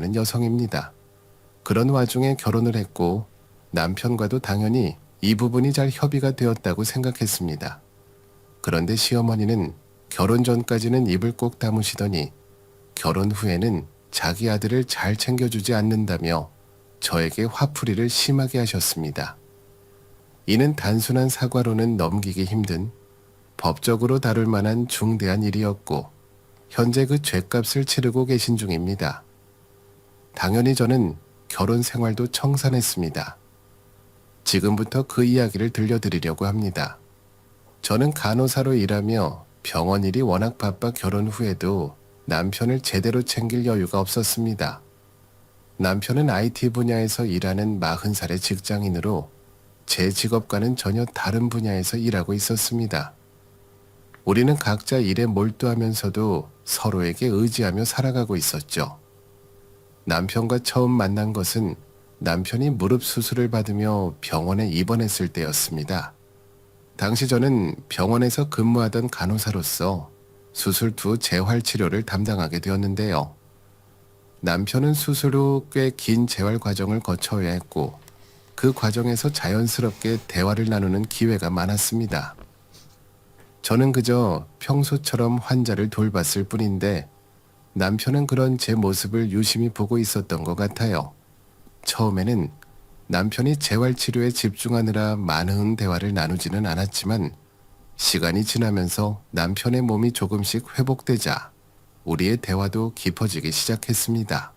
되는 여성입니다. 그런 와중에 결혼을 했고 남편과도 당연히 이 부분이 잘 협의가 되었다고 생각했습니다. 그런데 시어머니는 결혼 전까지는 입을 꼭 다무시더니 결혼 후에는 자기 아들을 잘 챙겨주지 않는다며 저에게 화풀이를 심하게 하셨습니다. 이는 단순한 사과로는 넘기기 힘든 법적으로 다룰 만한 중대한 일이었고 현재 그 죗값을 치르고 계신 중입니다. 당연히 저는 결혼 생활도 청산했습니다. 지금부터 그 이야기를 들려드리려고 합니다. 저는 간호사로 일하며 병원 일이 워낙 바빠 결혼 후에도 남편을 제대로 챙길 여유가 없었습니다. 남편은 IT 분야에서 일하는 40살의 직장인으로 제 직업과는 전혀 다른 분야에서 일하고 있었습니다. 우리는 각자 일에 몰두하면서도 서로에게 의지하며 살아가고 있었죠. 남편과 처음 만난 것은 남편이 무릎 수술을 받으며 병원에 입원했을 때였습니다. 당시 저는 병원에서 근무하던 간호사로서 수술 후 재활치료를 담당하게 되었는데요. 남편은 수술 후 꽤 긴 재활 과정을 거쳐야 했고 그 과정에서 자연스럽게 대화를 나누는 기회가 많았습니다. 저는 그저 평소처럼 환자를 돌봤을 뿐인데 남편은 그런 제 모습을 유심히 보고 있었던 것 같아요. 처음에는 남편이 재활치료에 집중하느라 많은 대화를 나누지는 않았지만 시간이 지나면서 남편의 몸이 조금씩 회복되자 우리의 대화도 깊어지기 시작했습니다.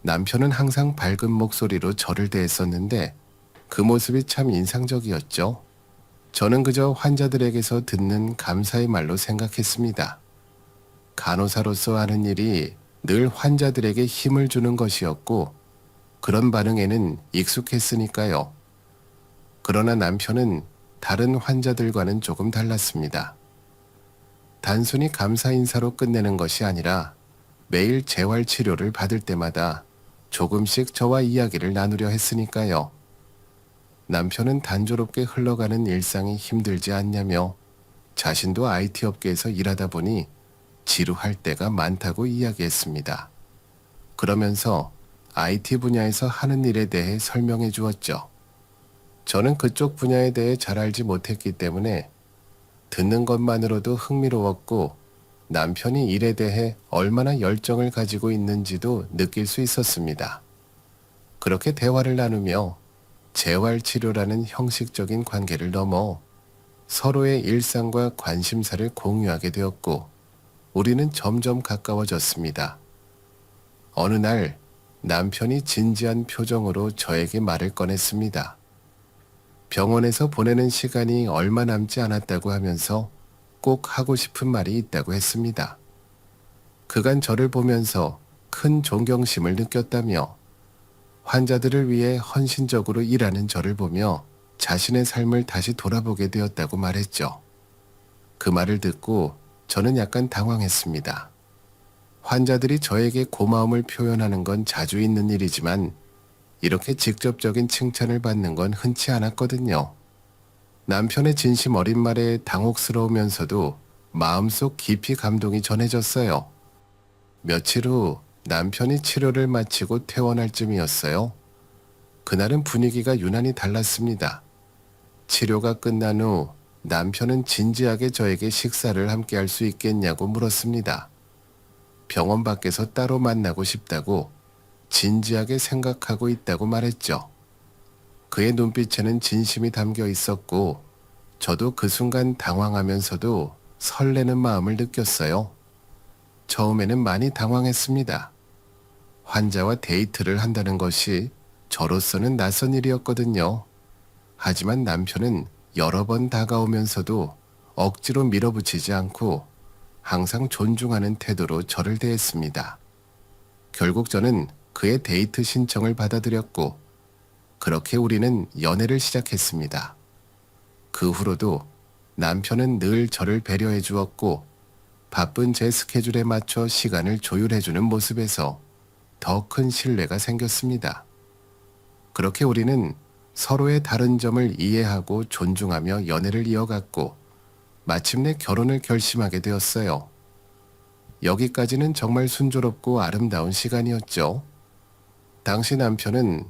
남편은 항상 밝은 목소리로 저를 대했었는데 그 모습이 참 인상적이었죠. 저는 그저 환자들에게서 듣는 감사의 말로 생각했습니다. 간호사로서 하는 일이 늘 환자들에게 힘을 주는 것이었고 그런 반응에는 익숙했으니까요. 그러나 남편은 다른 환자들과는 조금 달랐습니다. 단순히 감사 인사로 끝내는 것이 아니라 매일 재활치료를 받을 때마다 조금씩 저와 이야기를 나누려 했으니까요. 남편은 단조롭게 흘러가는 일상이 힘들지 않냐며 자신도 IT 업계에서 일하다 보니 지루할 때가 많다고 이야기했습니다. 그러면서 IT 분야에서 하는 일에 대해 설명해 주었죠. 저는 그쪽 분야에 대해 잘 알지 못했기 때문에 듣는 것만으로도 흥미로웠고 남편이 일에 대해 얼마나 열정을 가지고 있는지도 느낄 수 있었습니다. 그렇게 대화를 나누며 재활치료라는 형식적인 관계를 넘어 서로의 일상과 관심사를 공유하게 되었고 우리는 점점 가까워졌습니다. 어느 날 남편이 진지한 표정으로 저에게 말을 꺼냈습니다. 병원에서 보내는 시간이 얼마 남지 않았다고 하면서 꼭 하고 싶은 말이 있다고 했습니다. 그간 저를 보면서 큰 존경심을 느꼈다며 환자들을 위해 헌신적으로 일하는 저를 보며 자신의 삶을 다시 돌아보게 되었다고 말했죠. 그 말을 듣고 저는 약간 당황했습니다. 환자들이 저에게 고마움을 표현하는 건 자주 있는 일이지만 이렇게 직접적인 칭찬을 받는 건 흔치 않았거든요. 남편의 진심 어린 말에 당혹스러우면서도 마음속 깊이 감동이 전해졌어요. 며칠 후 남편이 치료를 마치고 퇴원할 쯤이었어요. 그날은 분위기가 유난히 달랐습니다. 치료가 끝난 후 남편은 진지하게 저에게 식사를 함께 할 수 있겠냐고 물었습니다. 병원 밖에서 따로 만나고 싶다고 진지하게 생각하고 있다고 말했죠. 그의 눈빛에는 진심이 담겨 있었고 저도 그 순간 당황하면서도 설레는 마음을 느꼈어요. 처음에는 많이 당황했습니다. 환자와 데이트를 한다는 것이 저로서는 낯선 일이었거든요. 하지만 남편은 여러 번 다가오면서도 억지로 밀어붙이지 않고 항상 존중하는 태도로 저를 대했습니다. 결국 저는 그의 데이트 신청을 받아들였고 그렇게 우리는 연애를 시작했습니다. 그 후로도 남편은 늘 저를 배려해 주었고 바쁜 제 스케줄에 맞춰 시간을 조율해주는 모습에서 더 큰 신뢰가 생겼습니다. 그렇게 우리는 서로의 다른 점을 이해하고 존중하며 연애를 이어갔고 마침내 결혼을 결심하게 되었어요. 여기까지는 정말 순조롭고 아름다운 시간이었죠. 당시 남편은